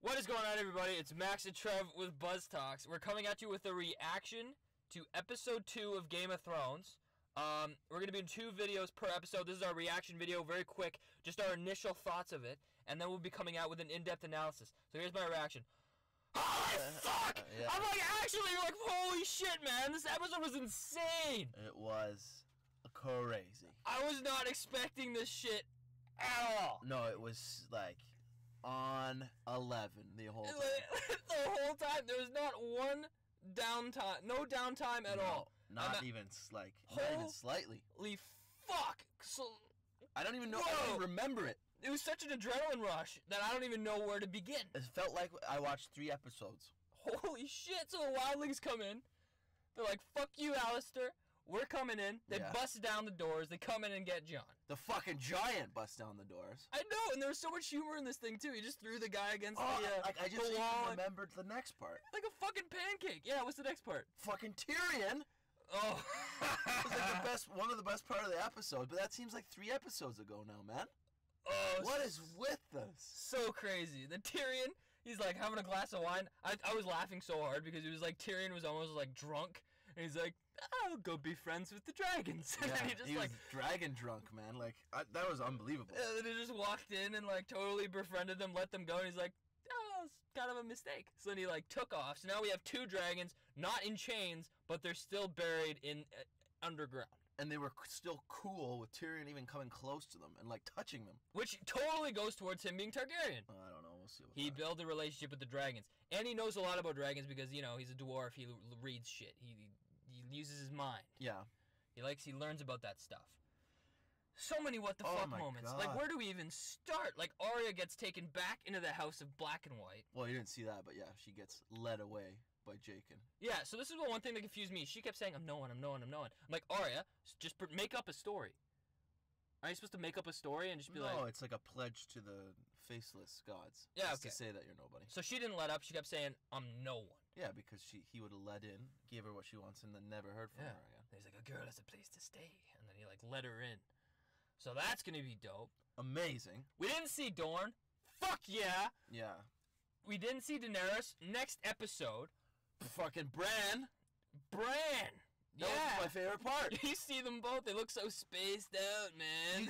What is going on, everybody? It's Max and Trev with BuzzTox. We're coming at you with a reaction to Episode 2 of Game of Thrones. We're going to be in 2 videos per episode. This is our reaction video, very quick, just our initial thoughts of it, and then we'll be coming out with an in-depth analysis. So here's my reaction. Holy fuck! Yeah. I'm like, holy shit, man, this episode was insane! It was crazy. I was not expecting this shit at all. No, it was like on 11 the whole time. The whole time. There was not one downtime, no downtime at all. Not even slightly. Holy fuck! So I don't even know. I don't even remember it. It was such an adrenaline rush that I don't even know where to begin. It felt like I watched 3 episodes. Holy shit! So the wildlings come in. They're like, "Fuck you, Alistair. We're coming in." They bust down the doors. They come in and get Jon. The fucking giant busts down the doors. I know, and there was so much humor in this thing too. He just threw the guy against the I just wall. remembered the next part. Like a fucking pancake. Yeah, what's the next part? Fucking Tyrion. Oh, it was like one of the best part of the episode, but that seems like 3 episodes ago now, man. Oh, what is with this? So crazy. The Tyrion, he's like having a glass of wine. I was laughing so hard because it was like Tyrion was almost like drunk, and he's like, "I'll go be friends with the dragons." And then he was dragon drunk, man. Like that was unbelievable. And then he just walked in and like totally befriended them, let them go, and he's like, "Oh, it's kind of a mistake." So then he like took off. So now we have 2 dragons, not in chains, but they're still buried in underground. And they were still cool with Tyrion even coming close to them and like touching them. Which totally goes towards him being Targaryen. I don't know. We'll see. He built a relationship with the dragons. And he knows a lot about dragons because, you know, he's a dwarf. He reads shit. He uses his mind. Yeah. He learns about that stuff. So many what the fuck moments. God. Like, where do we even start? Like, Arya gets taken back into the House of Black and White. Well, you didn't see that, but yeah, she gets led away by Jaqen. Yeah, so this is the one thing that confused me. She kept saying, I'm knowing. I'm like, Arya, just make up a story. Are you supposed to make up a story and just be like... No, it's like a pledge to the faceless gods. Yeah, just to say that you're nobody. So she didn't let up. She kept saying, I'm no one. Yeah, because he would have let in, gave her what she wants, and then never heard from her again. He's like, a girl has a place to stay. And then he, like, let her in. So that's going to be dope. Amazing. We didn't see Dorne. Fuck yeah. Yeah. We didn't see Daenerys. Next episode... Fucking Bran. That was my favorite part. You see them both. They look so spaced out, man.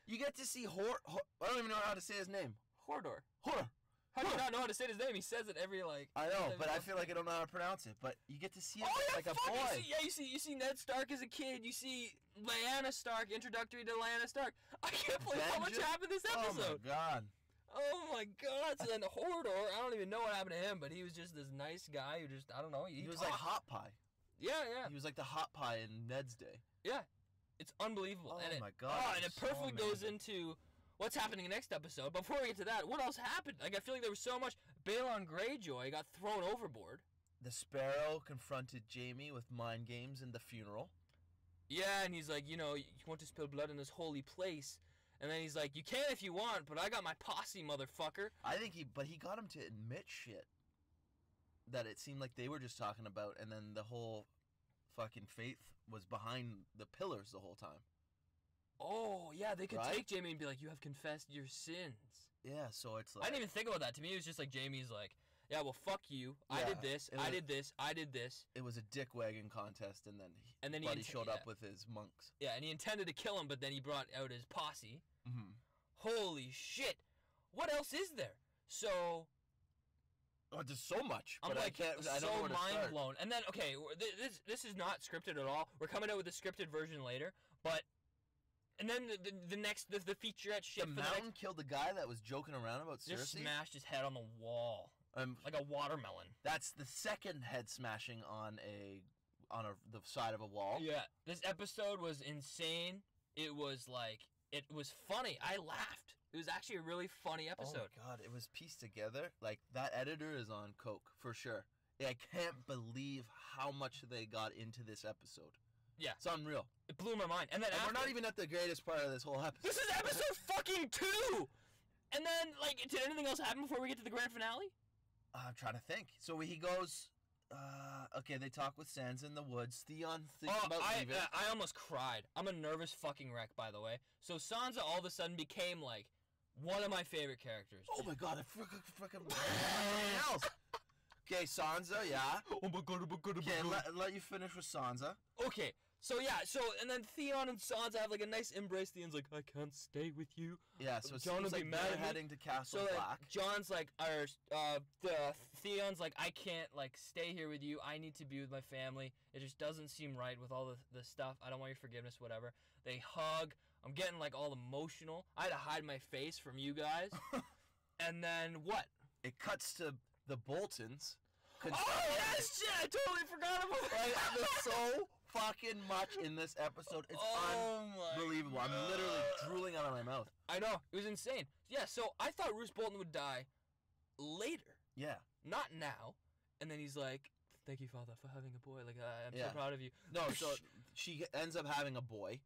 You get to see I don't even know how to say his name. Hodor. Hodor. How do you not know how to say his name? He says it every, like... I know, but I feel like I don't know how to pronounce it. But you get to see him like a boy. You see Ned Stark as a kid. You see Lyanna Stark, introductory to Lyanna Stark. I can't believe how much happened this episode. Oh, my God. Oh my God! So then Hodor, I don't even know what happened to him, but he was just this nice guy who just, I don't know. He was like hot pie. Yeah. He was like the hot pie in Ned's day. Yeah, it's unbelievable. Oh my God! Oh, and it perfectly goes into what's happening next episode. But before we get to that, what else happened? Like I feel like there was so much. Balon Greyjoy got thrown overboard. The Sparrow confronted Jaime with mind games in the funeral. Yeah, and he's like, you know, you want to spill blood in this holy place. And then he's like, you can if you want, but I got my posse, motherfucker. I think he got him to admit shit that it seemed like they were just talking about, and then the whole fucking faith was behind the pillars the whole time. Oh, yeah, they could take Jaime and be like, you have confessed your sins. Yeah, so it's like... I didn't even think about that. To me, it was just like Jaime's like, yeah, well, fuck you. Yeah, I did this. I did this. It was a dick wagging contest, and then he showed up with his monks. Yeah, and he intended to kill him, but then he brought out his posse. Mm-hmm. Holy shit! What else is there? So, there's so much. I'm but like, I don't know where to mind start. blown. And then, okay, this is not scripted at all. We're coming out with the scripted version later, but and then the next featurette shit. The mountain killed the guy that was joking around about Cersei. Just smashed his head on the wall, like a watermelon. That's the second head smashing on the side of a wall. Yeah, this episode was insane. It was like. It was funny. I laughed. It was actually a really funny episode. Oh, my God. It was pieced together. Like, that editor is on coke, for sure. I can't believe how much they got into this episode. Yeah. It's unreal. It blew my mind. And then we're not even at the greatest part of this whole episode. This is episode fucking 2! And then, like, did anything else happen before we get to the grand finale? I'm trying to think. So he goes... okay, they talk with Sansa in the woods. Theon thinks about leaving. I almost cried. I'm a nervous fucking wreck, by the way. So Sansa all of a sudden became, like, One of my favorite characters. Oh my god, I freaking else. Okay, Sansa, yeah. Oh my god, Okay, let you finish with Sansa. Okay, so and then Theon and Sansa have like a nice embrace. Theon's like, I can't stay with you. Yeah, so it John seems would like be mad they're at me. heading to Castle So Black. like, John's like, Theon's like, I can't like stay here with you. I need to be with my family. It just doesn't seem right with all the stuff. I don't want your forgiveness, whatever. They hug. I'm getting like all emotional. I had to hide my face from you guys. And then what? It cuts to the Boltons. Oh yes, shit! I totally forgot about that. Like, there's so fucking much in this episode. It's unbelievable. I'm literally drooling out of my mouth. I know, it was insane. Yeah, so I thought Roose Bolton would die later. Yeah. Not now. And then he's like, thank you, Father, for having a boy. Like, I'm so proud of you. No, so she ends up having a boy.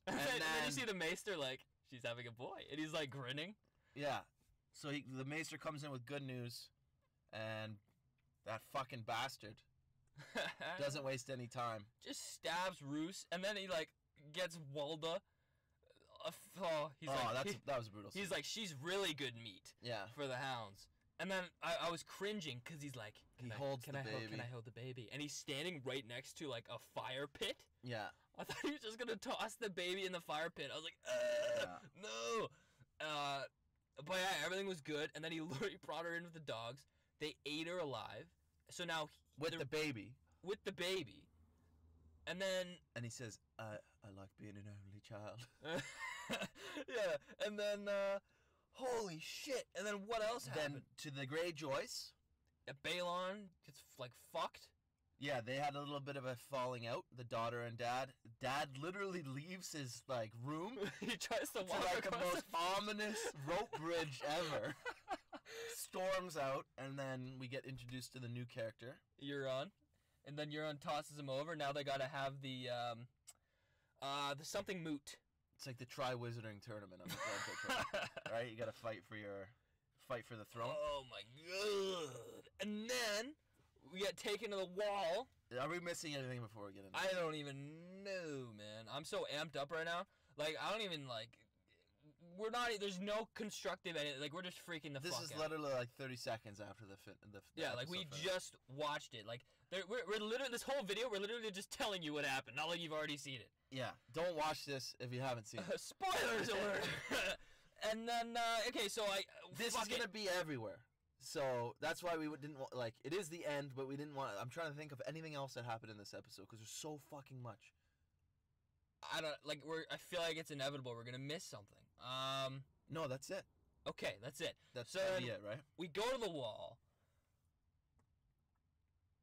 And then you see the Maester, like, she's having a boy. And he's, like, grinning. Yeah. So the Maester comes in with good news. And that fucking bastard doesn't waste any time. Just stabs Roose. And then he, like, gets Walda. That was brutal. He's like, she's really good meat. Yeah. For the hounds. And then I was cringing because he's like, Can I hold the baby? And he's standing right next to like a fire pit. Yeah. I thought he was just gonna toss the baby in the fire pit. I was like, no. But yeah, everything was good. And then he brought her in with the dogs. They ate her alive. So now with the baby. With the baby. And then he says, I like being an only child. Yeah. And then holy shit. And then what else happened? Then to the Greyjoys. Balon gets like fucked. Yeah, they had a little bit of a falling out, the daughter and dad. Dad literally leaves his like room. He tries to walk like the most ominous rope bridge ever. Storms out, and then we get introduced to the new character, Euron. And then Euron tosses him over. Now they gotta have the something moot. It's like the Tri-Wizarding tournament on the tournament, right? You gotta fight for the throne. Oh my god! And then we get taken to the wall. Are we missing anything before we get into I don't even know, man. I'm so amped up right now. Like, I don't even, like... We're not... There's no constructive edit. Like, we're just freaking the fuck out. This is literally, like, 30 seconds after the yeah, like, we just watched it. Like, we're literally... This whole video, we're literally just telling you what happened. Not like you've already seen it. Yeah. Don't watch this if you haven't seen it. Spoilers alert! And then, okay, so This is gonna be everywhere. So that's why we didn't want, like, it is the end, but we didn't want, I'm trying to think of anything else that happened in this episode, because there's so fucking much. I feel like it's inevitable we're gonna miss something. No, that's it. Okay, that's it. That's gonna be it, right? We go to the wall.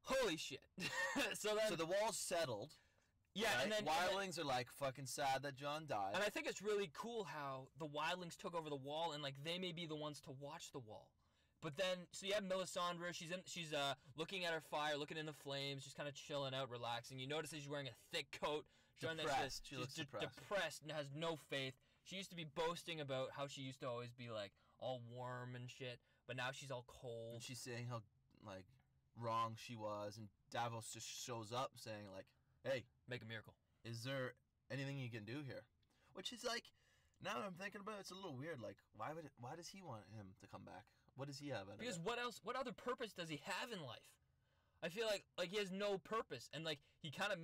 Holy shit. So the wall's settled. Yeah, right? and then... Wildlings are, like, fucking sad that Jon died. And I think it's really cool how the Wildlings took over the wall, and, like, they may be the ones to watch the wall. But then, so you have Milisandre, she's looking at her fire, looking in the flames, just kind of chilling out, relaxing. You notice that she's wearing a thick coat. Depressed. She looks depressed and has no faith. She used to be boasting about how she used to always be, like, all warm and shit, but now she's all cold. And she's saying how, like, wrong she was, and Davos just shows up saying, like, hey. Make a miracle. Is there anything you can do here? Which is, like, now that I'm thinking about it, it's a little weird. Like, why does he want him to come back? What does he have out of it? Because what other purpose does he have in life? I feel like he has no purpose, and like he kind of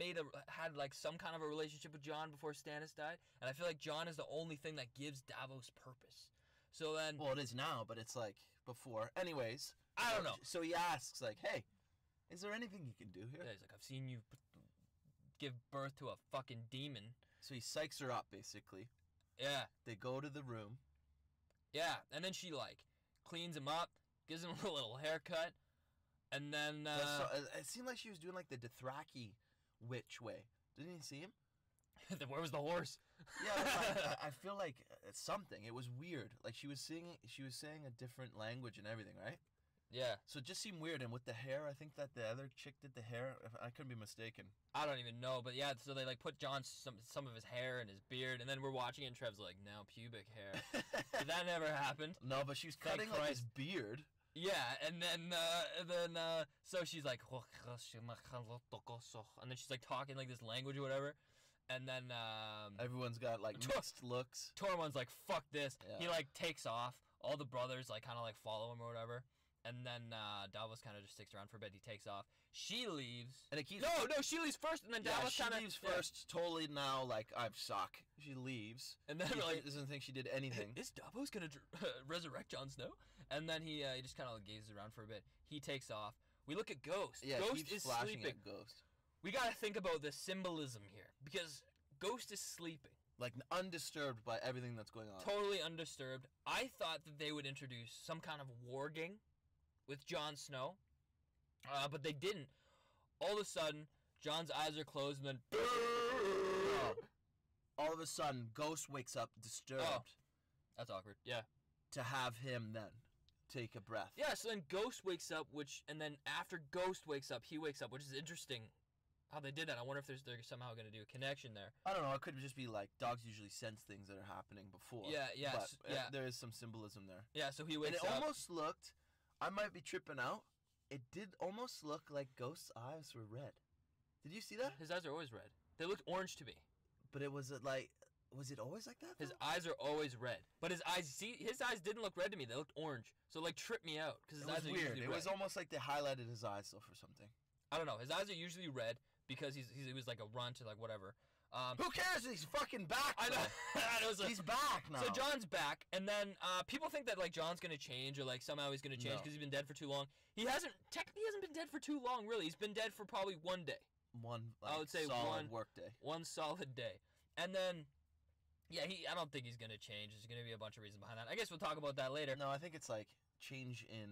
had like some kind of a relationship with Jon before Stannis died, and I feel like Jon is the only thing that gives Davos purpose. So then, well, it is now, but it's like before. Anyways, I don't know. So he asks, like, "Hey, is there anything you can do here?" Yeah, he's like, "I've seen you give birth to a fucking demon." So he psychs her up, basically. Yeah. They go to the room. Yeah, and then she like cleans him up, gives him a little haircut. And then, it seemed like she was doing, like, the Dothraki witch way. Didn't you see him? Where was the horse? Yeah, I feel like it's something. It was weird. Like, she was saying a different language and everything, right? Yeah. So it just seemed weird. And with the hair, I think that the other chick did the hair. I couldn't be mistaken. I don't even know. But, yeah, so they, like, put Jon some of his hair and his beard. And then we're watching it, and Trev's like, now pubic hair. But that never happened. No, but she was cutting, like, his beard. Yeah, and then so she's like, and then she's like talking like this language or whatever, And then everyone's got like mixed looks. Tormund's like, fuck this. Yeah. He like takes off. All the brothers like kind of like follow him or whatever. And then Davos kind of just sticks around for a bit. He takes off. She leaves. And it keeps. No, she leaves first, and then Davos she kind of leaves first. Totally now, like I suck. She leaves, and then he like doesn't think she did anything. Is Davos gonna resurrect Jon Snow? And then he just kind of gazes around for a bit. He takes off. We look at Ghost. Yeah, Ghost keeps is flashing sleeping. at Ghost. We gotta think about the symbolism here because Ghost is sleeping. Like undisturbed by everything that's going on. Totally undisturbed. I thought that they would introduce some kind of warging with Jon Snow, but they didn't. All of a sudden, Jon's eyes are closed, and then No. All of a sudden, Ghost wakes up disturbed. Oh, that's awkward. Yeah. To have him then take a breath. Yeah. So then Ghost wakes up, and then after Ghost wakes up, he wakes up, which is interesting. How they did that. I wonder if they're somehow going to do a connection there. I don't know. It could just be like dogs usually sense things that are happening before. Yeah. But there is some symbolism there. Yeah. So he wakes up. And it up. almost looked. I might be tripping out. It did almost look like Ghost's eyes were red. Did you see that? His eyes are always red. They looked orange to me. But it was like, was it always like that? His eyes are always red. But his eyes didn't look red to me. They looked orange. So it like tripped me out because his eyes are weird. usually It red. was almost like they highlighted his eyes though for something. I don't know. His eyes are usually red because he was like a runt or like whatever. Who cares? He's fucking back. I know. He's back now. So Jon's back, and then people think that like Jon's gonna change or like somehow he's gonna change because he's been dead for too long. He hasn't been dead for too long, really. He's been dead for probably one day. I would say solid work day. One solid day, and then I don't think he's gonna change. There's gonna be a bunch of reasons behind that. I guess we'll talk about that later. No, I think it's like change in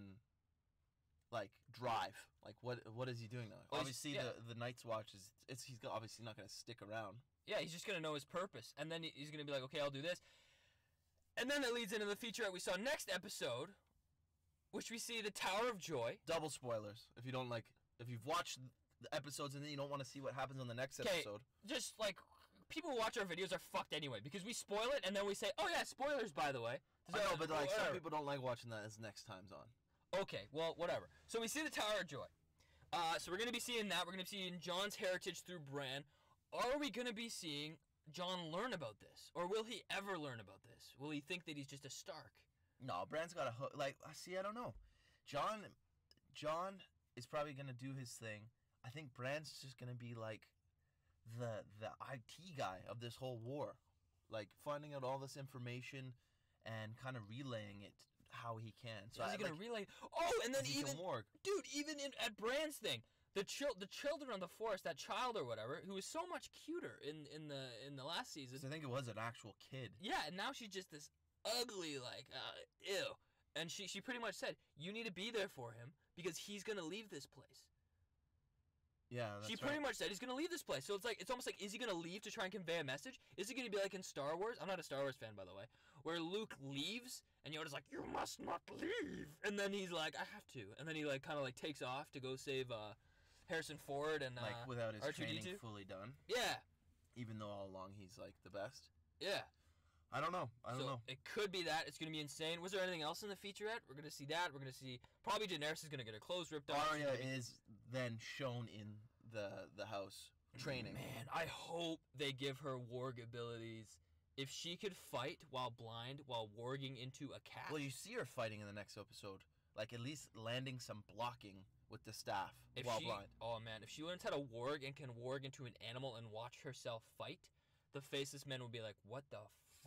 like drive. Like what is he doing now? Well, obviously the Night's Watch he's obviously not gonna stick around. Yeah, he's just going to know his purpose. And then he's going to be like, okay, I'll do this. And then it leads into the featurette we saw next episode, which we see the Tower of Joy. Double spoilers. If you've watched the episodes and then you don't want to see what happens on the next episode. Just like, people who watch our videos are fucked anyway, because we spoil it and then we say, oh yeah, spoilers by the way. I know, but like some people don't like watching that as next time's on. Okay, well, whatever. So we see the Tower of Joy. So we're going to be seeing that. We're going to be seeing Jon's heritage through Bran. Are we going to be seeing Jon learn about this? Or will he ever learn about this? Will he think that he's just a Stark? No, Bran's got a hook. Like, see, I don't know. Jon is probably going to do his thing. I think Bran's just going to be like the IT guy of this whole war. Like, finding out all this information and kind of relaying it how he can. So is he going to relay? Oh, and then even at Bran's thing. The children of the forest, that child or whatever, who was so much cuter in the last season. So I think it was an actual kid. Yeah, and now she's just this ugly, like, ew. And she pretty much said, you need to be there for him because he's gonna leave this place. Yeah, that's She pretty much said he's gonna leave this place. So it's almost like, is he gonna leave to try and convey a message? Is it gonna be like in Star Wars? I'm not a Star Wars fan, by the way. Where Luke leaves and Yoda's like, you must not leave. And then he's like, I have to. And then he like kind of like takes off to go save Harrison Ford and like without his R2-D2. training fully done. Yeah. Even though all along he's like the best. Yeah. I don't know. It could be that. It's going to be insane. Was there anything else in the featurette? We're going to see that. We're going to see probably Daenerys is going to get her clothes ripped off. Arya is then shown in the house training. Man, I hope they give her warg abilities. If she could fight while blind, while warging into a cat. Well, you see her fighting in the next episode. Like, at least landing some blocking with the staff while blind. Oh, man. If she learns how to warg and can warg into an animal and watch herself fight, the faceless men would be like, what the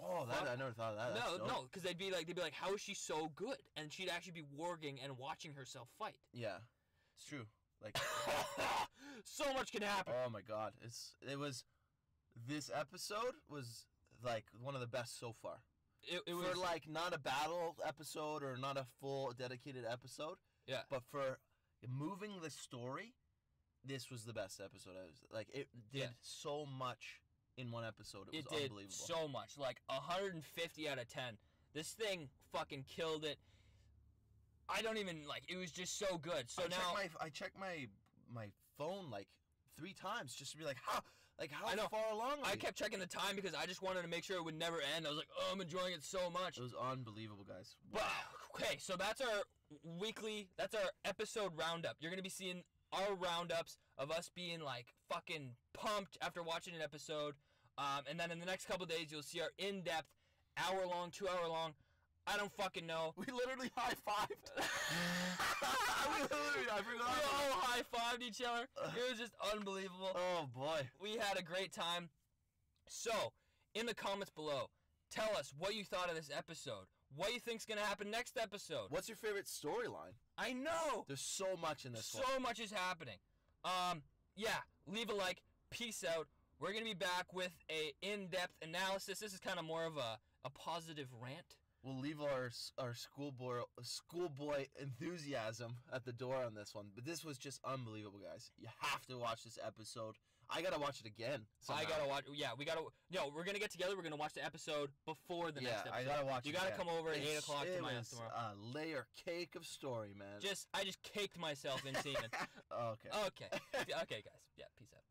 Oh, fuck? I never thought of that. No, because they'd be like, how is she so good? And she'd actually be warging and watching herself fight. Yeah, it's true. Like, so much can happen. Oh my god, this episode was like one of the best so far. It was for like not a battle episode or not a full dedicated episode. Yeah. But for moving the story, this was the best episode. It did so much in one episode. It was unbelievable. Did so much. Like 150 out of 10. This thing fucking killed it. I don't even it was just so good. So I checked my phone like 3 times just to be like how far along are I we? kept checking the time because I just wanted to make sure it would never end. I was like, oh, I'm enjoying it so much. It was unbelievable, guys. Wow. Okay, so that's our episode roundup. You're going to be seeing our roundups of us being like fucking pumped after watching an episode. And then in the next couple days, you'll see our in-depth, hour-long, 2-hour-long, I don't fucking know. We literally high-fived. I forgot. We all high-fived each other. It was just unbelievable. Oh, boy. We had a great time. So, in the comments below, tell us what you thought of this episode. What you think's going to happen next episode. What's your favorite storyline? I know. There's so much in this one. So much is happening. Yeah, leave a like. Peace out. We're going to be back with a in-depth analysis. This is kind of more of a positive rant. We'll leave our schoolboy enthusiasm at the door on this one. But this was just unbelievable, guys. You have to watch this episode. I gotta watch it again. Somehow. I gotta watch. Yeah, we gotta. No, we're gonna get together. We're gonna watch the episode before the next episode. I gotta watch. You gotta come over at 8 o'clock to my house tomorrow. A layer cake of story, man. I just caked myself in seeing it. Okay. Okay, guys. Yeah, peace out.